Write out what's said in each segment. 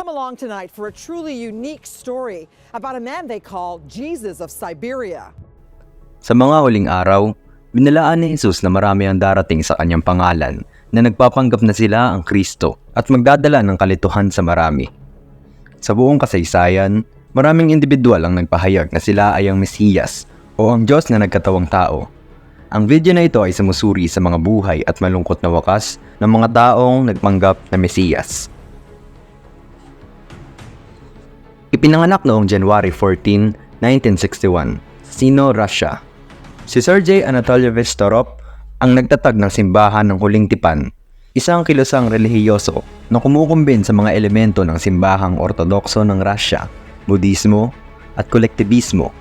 come along tonight for a truly unique story about a man they call Jesus of Siberia. Sa mga huling araw, binalaan ni Jesus na marami ang darating sa kanyang pangalan na nagpapanggap na sila ang Kristo at magdadala ng kalituhan sa marami. Sa buong kasaysayan, maraming individual ang nagpahayag na sila ay ang Mesiyas o ang Diyos na nagkatawang tao. Ang video na ito ay sumusuri sa mga buhay at malungkot na wakas ng mga taong nagpanggap na Mesiyas. Ipinanganak noong January 14, 1961, Sino, Russia. Si Sergei Anatolyevich Torop ang nagtatag ng simbahan ng Huling Tipan, isang kilusang relihiyoso na kumukumbin sa mga elemento ng simbahang ortodokso ng Russia, Budismo at kolektibismo.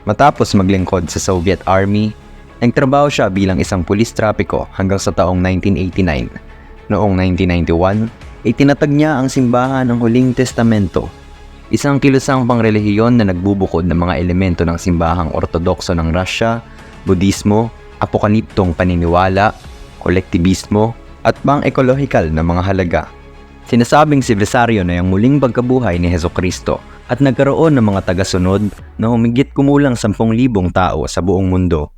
Matapos maglingkod sa Soviet Army, nagtrabaho siya bilang isang pulis trapiko hanggang sa taong 1989. Noong 1991, itinatag niya ang simbahan ng Huling Testamento, isang kilusang pangrelihiyon na nagbubukod ng mga elemento ng simbahang ortodokso ng Russia, Budismo, apokaliptong paniniwala, kolektibismo, at pang-ekolohikal na mga halaga. Sinasabing si Visario na yung muling pagkabuhay ni Hesukristo at nagkaroon ng mga tagasunod na humigit kumulang 10,000 tao sa buong mundo.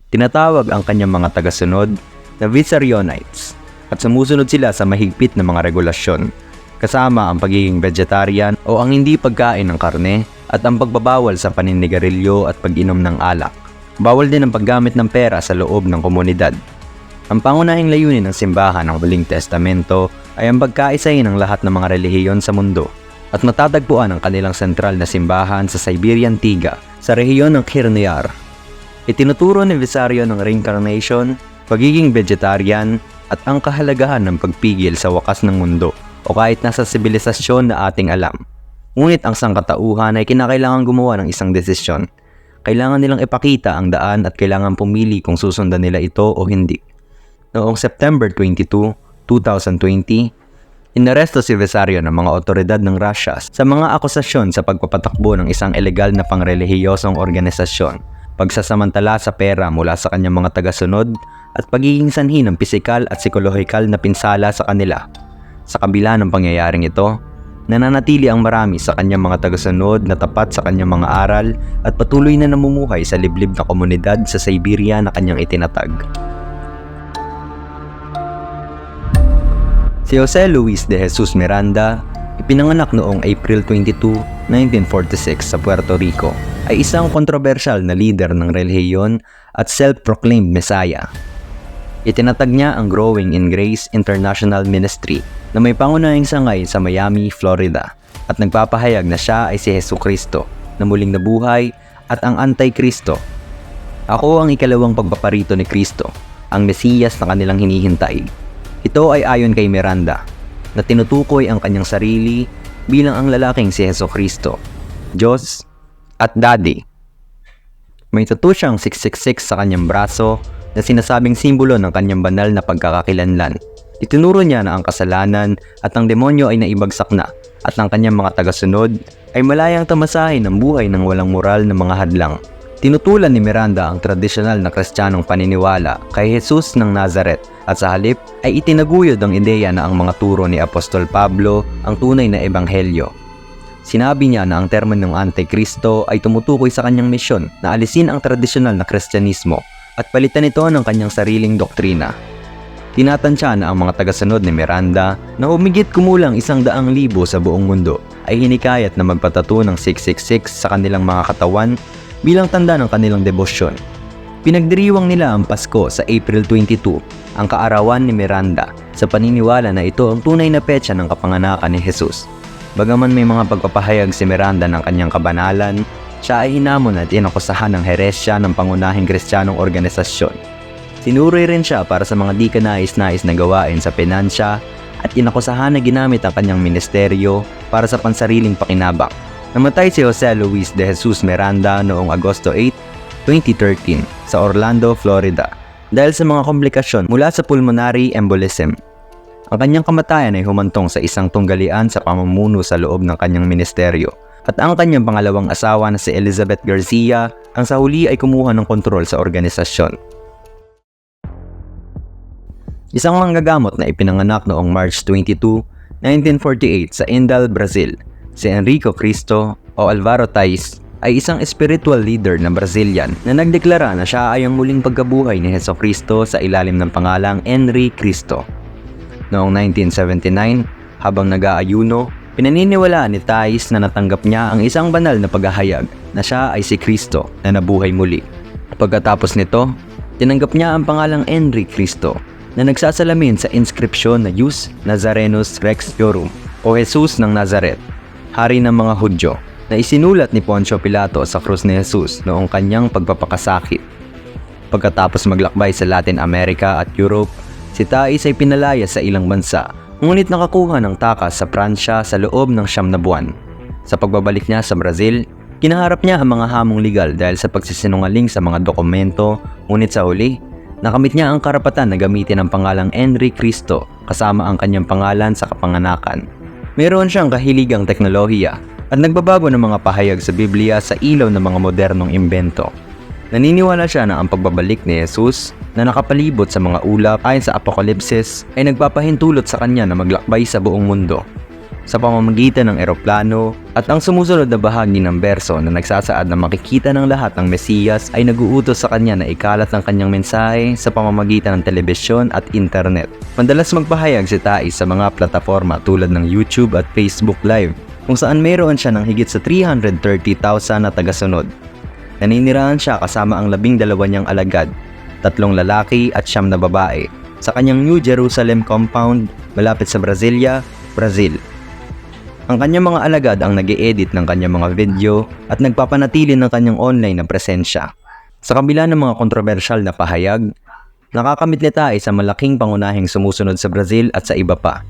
Tinatawag ang kanyang mga tagasunod na Vissarionites at sumusunod sila sa mahigpit na mga regulasyon, kasama ang pagiging vegetarian o ang hindi pagkain ng karne at ang pagbabawal sa paninigarilyo at pag-inom ng alak. Bawal din ang paggamit ng pera sa loob ng komunidad. Ang pangunahing layunin ng simbahan ng Huling Testamento ay ang pagkaisahin ng lahat ng mga relihiyon sa mundo at matatagpuan ang kanilang sentral na simbahan sa Siberian Tiga sa rehiyon ng Khirnyar. Itinuturo ni Visario ng reincarnation, pagiging vegetarian at ang kahalagahan ng pagpigil sa wakas ng mundo o kahit nasa sibilisasyon na ating alam. Ngunit ang sangkatauhan ay kinakailangan gumawa ng isang desisyon. Kailangan nilang ipakita ang daan at kailangan pumili kung susundan nila ito o hindi. Noong September 22, 2020, inaresto si Visario ng mga otoridad ng Russia sa mga akusasyon sa pagpapatakbo ng isang ilegal na pangrelihiyosong organisasyon, pagsasamantala sa pera mula sa kanyang mga tagasunod at pagiging sanhi ng pisikal at psikolohikal na pinsala sa kanila. Sa kabila ng pangyayaring ito, nananatili ang marami sa kanyang mga tagasunod na tapat sa kanyang mga aral at patuloy na namumuhay sa liblib na komunidad sa Siberia na kanyang itinatag. Si Jose Luis de Jesus Miranda, ipinanganak noong April 22, 1946 sa Puerto Rico, ay isang kontrobersyal na leader ng relihiyon at self-proclaimed Messiah. Itinatag niya ang Growing in Grace International Ministry na may pangunahing sangay sa Miami, Florida at nagpapahayag na siya ay si Hesukristo na muling nabuhay at ang Antikristo. Ako ang ikalawang pagpaparito ni Kristo, ang Mesiyas na kanilang hinihintay. Ito ay ayon kay Miranda na tinutukoy ang kanyang sarili bilang ang lalaking si Hesukristo, Diyos at Daddy. May tattoo siyang 666 sa kanyang braso na sinasabing simbolo ng kanyang banal na pagkakakilanlan. Itinuro niya na ang kasalanan at ang demonyo ay naibagsak na at ang kanyang mga tagasunod ay malayang tamasahin ng buhay ng walang moral na mga hadlang. Tinutulan ni Miranda ang tradisyonal na kristyanong paniniwala kay Jesus ng Nazaret at sa halip ay itinaguyod ang ideya na ang mga turo ni Apostol Pablo ang tunay na ebanghelyo. Sinabi niya na ang terminong Antikristo ay tumutukoy sa kanyang misyon na alisin ang tradisyonal na Kristyanismo at palitan ito ng kanyang sariling doktrina. Tinatansya na ang mga tagasunod ni Miranda na humigit kumulang 100,000 sa buong mundo ay hinikayat na magpatato ng 666 sa kanilang mga katawan bilang tanda ng kanilang debosyon. Pinagdiriwang nila ang Pasko sa April 22, ang kaarawan ni Miranda, sa paniniwala na ito ang tunay na petsa ng kapanganakan ni Jesus. Bagaman may mga pagpapahayag si Miranda ng kanyang kabanalan, siya ay hinamon at inakusahan ng heresya ng pangunahing kristyanong organisasyon. Sinuri rin siya para sa mga di kanais-nais na gawain sa pinansya at inakusahan na ginamit ang kanyang ministeryo para sa pansariling pakinabang. Namatay si Jose Luis de Jesus Miranda noong Agosto 8, 2013 sa Orlando, Florida dahil sa mga komplikasyon mula sa pulmonary embolism. Ang kanyang kamatayan ay humantong sa isang tunggalian sa pamumuno sa loob ng kanyang ministeryo at ang kanyang pangalawang asawa na si Elizabeth Garcia ang sa huli ay kumuha ng kontrol sa organisasyon. Isang manggagamot na ipinanganak noong March 22, 1948 sa Indal, Brazil, si Enrico Cristo o Alvaro Tais ay isang spiritual leader ng Brazilian na nagdeklara na siya ay ang muling pagkabuhay ni Jesucristo sa ilalim ng pangalang Henry Cristo. Noong 1979, habang nag-aayuno, pinaniniwalaan ni Tais na natanggap niya ang isang banal na paghahayag na siya ay si Cristo na nabuhay muli. Pagkatapos nito, tinanggap niya ang pangalang Henry Cristo na nagsasalamin sa inskripsyon na Ius Nazarenus Rex Iorum o Jesus ng Nazaret, hari ng mga Hudyo, na isinulat ni Poncio Pilato sa krus ni Jesus noong kanyang pagpapakasakit. Pagkatapos maglakbay sa Latin America at Europe, si Tais ay pinalaya sa ilang bansa, ngunit nakakuha ng takas sa Pransya sa loob ng 9 na buwan. Sa pagbabalik niya sa Brazil, kinaharap niya ang mga hamong legal dahil sa pagsisinungaling sa mga dokumento, ngunit sa huli, nakamit niya ang karapatan na gamitin ang pangalang Henry Cristo kasama ang kanyang pangalan sa kapanganakan. Mayroon siyang kahiligang teknolohiya at nagbabago ng mga pahayag sa Biblia sa ilaw ng mga modernong imbento. Naniniwala siya na ang pagbabalik ni Jesus na nakapalibot sa mga ulap ayon sa Apokalipsis ay nagpapahintulot sa kanya na maglakbay sa buong mundo sa pamamagitan ng eroplano, at ang sumusunod na bahagi ng berso na nagsasaad na makikita ng lahat ng Mesiyas ay naguutos sa kanya na ikalat ang kanyang mensahe sa pamamagitan ng telebisyon at internet. Madalas magpahayag si Tais sa mga plataforma tulad ng YouTube at Facebook Live, kung saan mayroon siya ng higit sa 330,000 na tagasunod. Naninirahan siya kasama ang 12 niyang alagad, 3 lalaki at 9 na babae, sa kanyang New Jerusalem compound malapit sa Brasilia, Brazil. Ang kanyang mga alagad ang nag-e-edit ng kanyang mga video at nagpapanatili ng kanyang online na presensya. Sa kabila ng mga kontrobersyal na pahayag, nakakamit ni Tais sa malaking pangunahing sumusunod sa Brazil at sa iba pa.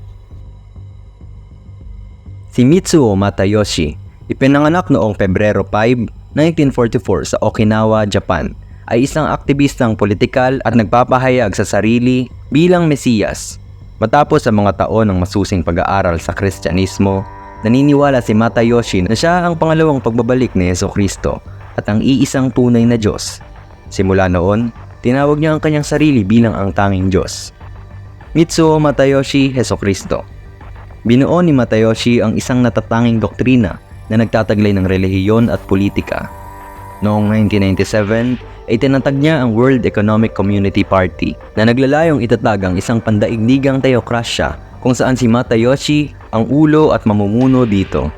Si Mitsuo Matayoshi, ipinanganak noong Pebrero 5, 1944 sa Okinawa, Japan, ay isang aktivistang politikal at nagpapahayag sa sarili bilang Mesiyas. Matapos ang mga taon ng masusing pag-aaral sa Kristyanismo, naniniwala si Matayoshi na siya ang pangalawang pagbabalik ni Jesucristo at ang iisang tunay na Diyos. Simula noon, tinawag niya ang kanyang sarili bilang ang tanging Diyos. Mitsuo Matayoshi Jesucristo. Binuo ni Matayoshi ang isang natatanging doktrina na nagtataglay ng relihiyon at politika. Noong 1997, ay tinatag niya ang World Economic Community Party na naglalayong itatag ang isang pandaigdigang teokrasya kung saan si Matayoshi ang ulo at mamumuno dito.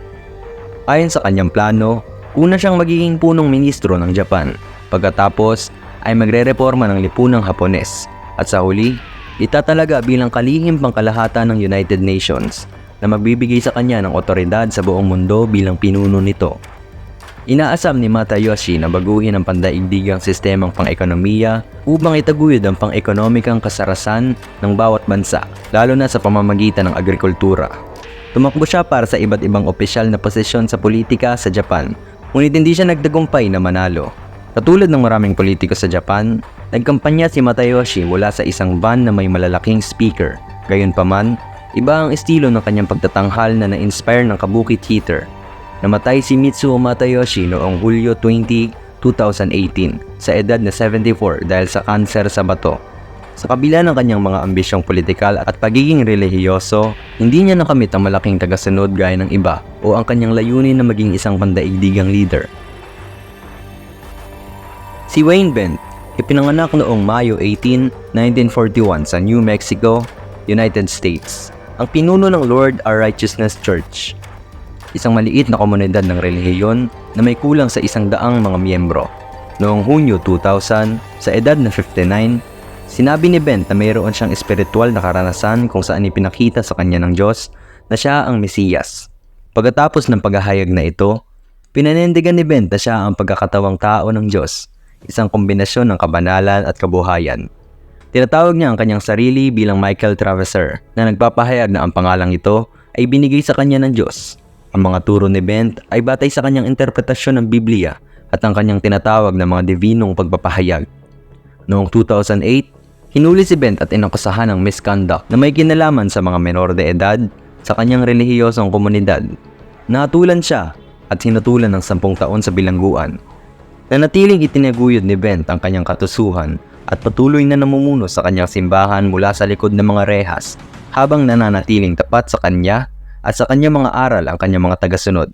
Ayon sa kanyang plano, una siyang magiging punong ministro ng Japan. Pagkatapos ay magre-reforma ng lipunang Hapones at sa huli, itatalaga bilang kalihim pangkalahatan ng United Nations na magbibigay sa kanya ng otoridad sa buong mundo bilang pinuno nito. Inaasam ni Matayoshi na baguhin ang pandaigdigang sistemang pang-ekonomiya upang itaguyod ang pang-ekonomikang kasarasan ng bawat bansa, lalo na sa pamamagitan ng agrikultura. Tumakbo siya para sa iba't ibang opisyal na posisyon sa politika sa Japan, ngunit hindi siya nagtagumpay na manalo. Katulad ng maraming politiko sa Japan, nagkampanya si Matayoshi mula sa isang van na may malalaking speaker. Gayunpaman, iba ang estilo ng kanyang pagtatanghal na na-inspire ng kabuki theater. Namatay si Mitsuo Matayoshi noong Hulyo 20, 2018 sa edad na 74 dahil sa kanser sa bato. Sa kabila ng kanyang mga ambisyong politikal at pagiging relihiyoso, hindi niya nakamit ang malaking tagasunod gaya ng iba o ang kanyang layunin na maging isang pandaigdigang leader. Si Wayne Bent, ipinanganak noong Mayo 18, 1941 sa New Mexico, United States, ang pinuno ng Lord Our Righteousness Church, isang maliit na komunidad ng relihiyon na may kulang sa 100 mga miyembro. Noong Hunyo 2000, sa edad na 59, sinabi ni Bent na mayroon siyang espiritual na karanasan kung saan ipinakita sa kanya ng Diyos na siya ang Mesiyas. Pagkatapos ng paghahayag na ito, pinanindigan ni Bent na siya ang pagkakatawang tao ng Diyos, isang kombinasyon ng kabanalan at kabuhayan. Tinatawag niya ang kanyang sarili bilang Michael Traveser na nagpapahayag na ang pangalang ito ay binigay sa kanya ng Diyos. Ang mga turo ni Bent ay batay sa kanyang interpretasyon ng Biblia at ang kanyang tinatawag na mga divinong pagpapahayag. Noong 2008, hinuli si Bent at inakusahan ng misconduct na may kinalaman sa mga menor de edad sa kanyang relihiyosong komunidad. Nahatulan siya at hinutulan ng 10 taon sa bilangguan. Nanatiling itinaguyod ni Bent ang kanyang katusuhan at patuloy na namumuno sa kanyang simbahan mula sa likod ng mga rehas habang nananatiling tapat sa kanya at sa kanyang mga aral ang kanyang mga tagasunod.